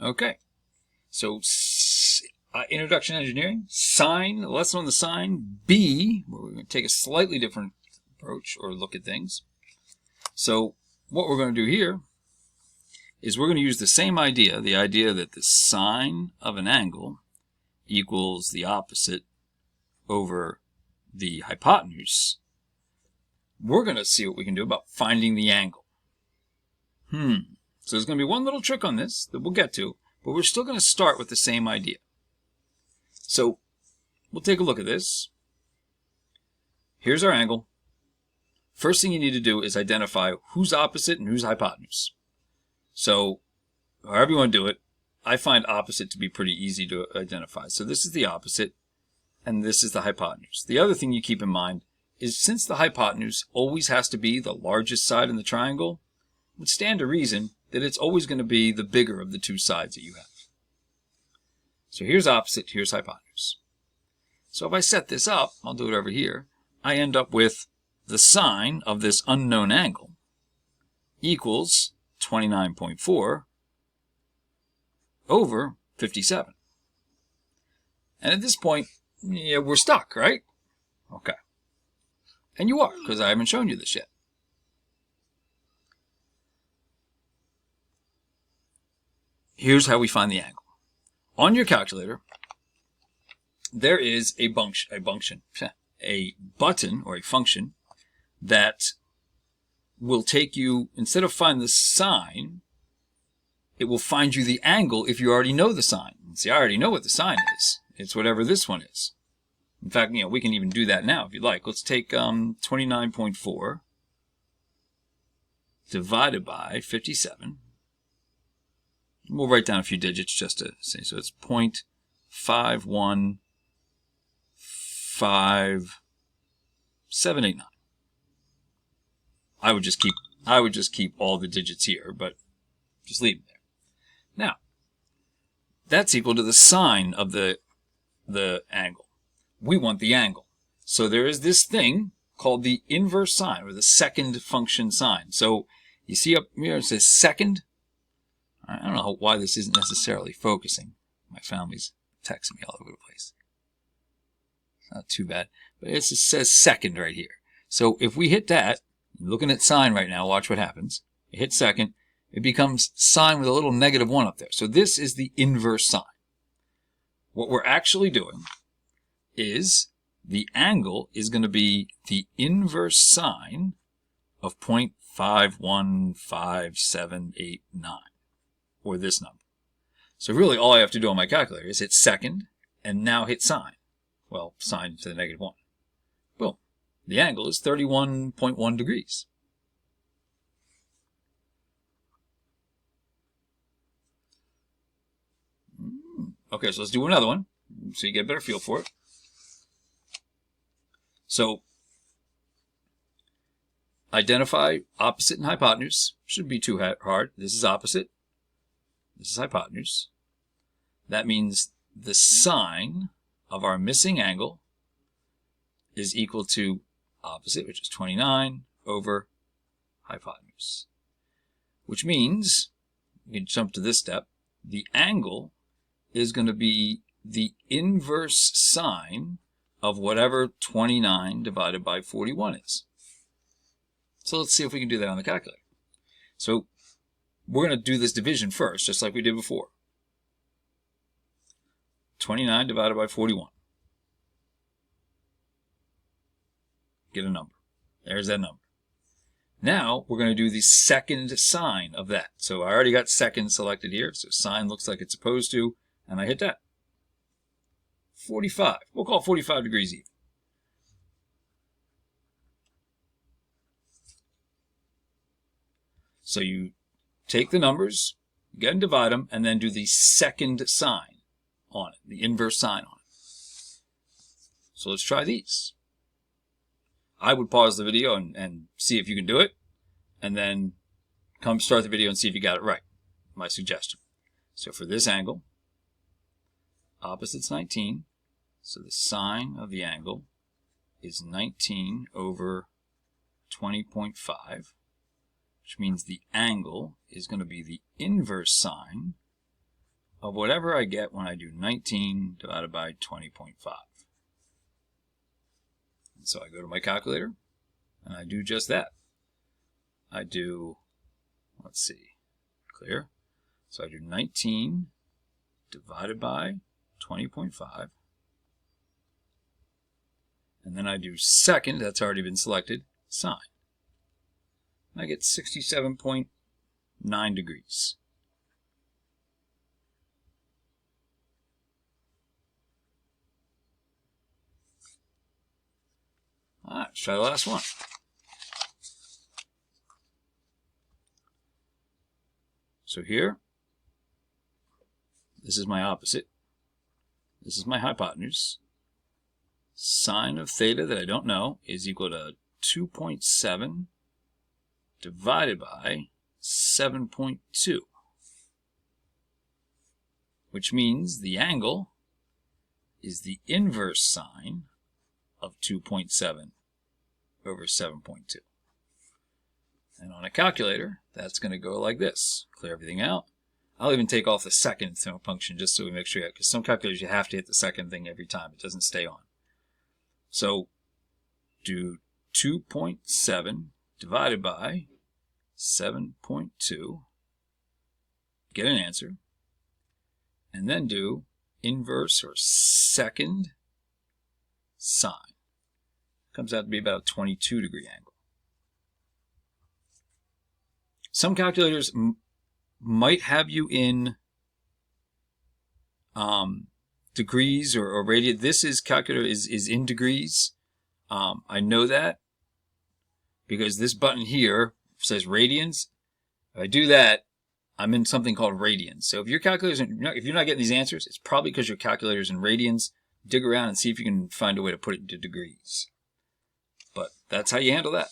Okay, so Introduction to Engineering, Sine, lesson on the Sine B, where we're going to take a slightly different approach or look at things. So what we're going to do here is we're going to use the same idea, the idea that the sine of an angle equals the opposite over the hypotenuse. We're going to see what we can do about finding the angle. So there's going to be one little trick on this that we'll get to, but we're still going to start with the same idea. So we'll take a look at this. Here's our angle. First thing you need to do is identify who's opposite and who's hypotenuse. So however you want to do it, I find opposite to be pretty easy to identify. So this is the opposite, and this is the hypotenuse. The other thing you keep in mind is since the hypotenuse always has to be the largest side in the triangle, it would stand to reason that it's always going to be the bigger of the two sides that you have. So here's opposite, here's hypotenuse. So if I set this up, I'll do it over here, I end up with the sine of this unknown angle equals 29.4 over 57. And at this point, yeah, we're stuck, right? Okay. And you are, because I haven't shown you this yet. Here's how we find the angle. On your calculator, there is a button or a function that will take you, instead of find the sine, it will find you the angle if you already know the sine. See, I already know what the sine is. It's whatever this one is. In fact, we can even do that now if you'd like. Let's take 29.4 divided by 57. We'll write down a few digits just to say. So it's 0.515,789. I would just keep all the digits here, but just leave them there. Now, that's equal to the sine of the angle. We want the angle. So there is this thing called the inverse sine, or the second function sine. So you see up here it says second. I don't know why this isn't necessarily focusing. My family's texting me all over the place. It's not too bad. But it says second right here. So if we hit that, looking at sine right now, watch what happens. You hit second, it becomes sine with a little -1 up there. So this is the inverse sine. What we're actually doing is the angle is going to be the inverse sine of 0.515,789, or this number. So really all I have to do on my calculator is hit second and now hit sine. Well, sine to the -1. Boom. The angle is 31.1 degrees. Okay, so let's do another one so you get a better feel for it. So identify opposite and hypotenuse. Shouldn't be too hard. This is opposite. This is hypotenuse. That means the sine of our missing angle is equal to opposite, which is 29, over hypotenuse. Which means, we can jump to this step, the angle is going to be the inverse sine of whatever 29 divided by 41 is. So let's see if we can do that on the calculator. So we're going to do this division first, just like we did before. 29 divided by 41. Get a number. There's that number. Now we're going to do the second sine of that. So I already got second selected here, so sine looks like it's supposed to, and I hit that. 45. We'll call it 45 degrees even. So you take the numbers, get and divide them, and then do the second sine on it, the inverse sine on it. So let's try these. I would pause the video and see if you can do it, and then come start the video and see if you got it right. My suggestion. So for this angle, opposite's 19, so the sine of the angle is 19 over 20.5, which means the angle is going to be the inverse sine of whatever I get when I do 19 divided by 20.5. And so I go to my calculator, and I do just that. I do, let's see, clear? So I do 19 divided by 20.5. And then I do second, that's already been selected, sine. And I get 67.9 degrees. All right, let's try the last one. So here, this is my opposite. This is my hypotenuse. Sine of theta that I don't know is equal to 2.7 divided by 7.2, which means the angle is the inverse sine of 2.7 over 7.2. And on a calculator, that's going to go like this. Clear everything out. I'll even take off the second function just so we make sure, because some calculators you have to hit the second thing every time. It doesn't stay on. So do 2.7 divided by 7.2, get an answer, and then do inverse or second sine. Comes out to be about a 22 degree angle. Some calculators might have you in degrees or radians. This calculator is in degrees. I know that because this button here says radians. If I do that, I'm in something called radians. So if your calculator's if you're not getting these answers, it's probably because your calculator's in radians. Dig around and see if you can find a way to put it into degrees. But that's how you handle that.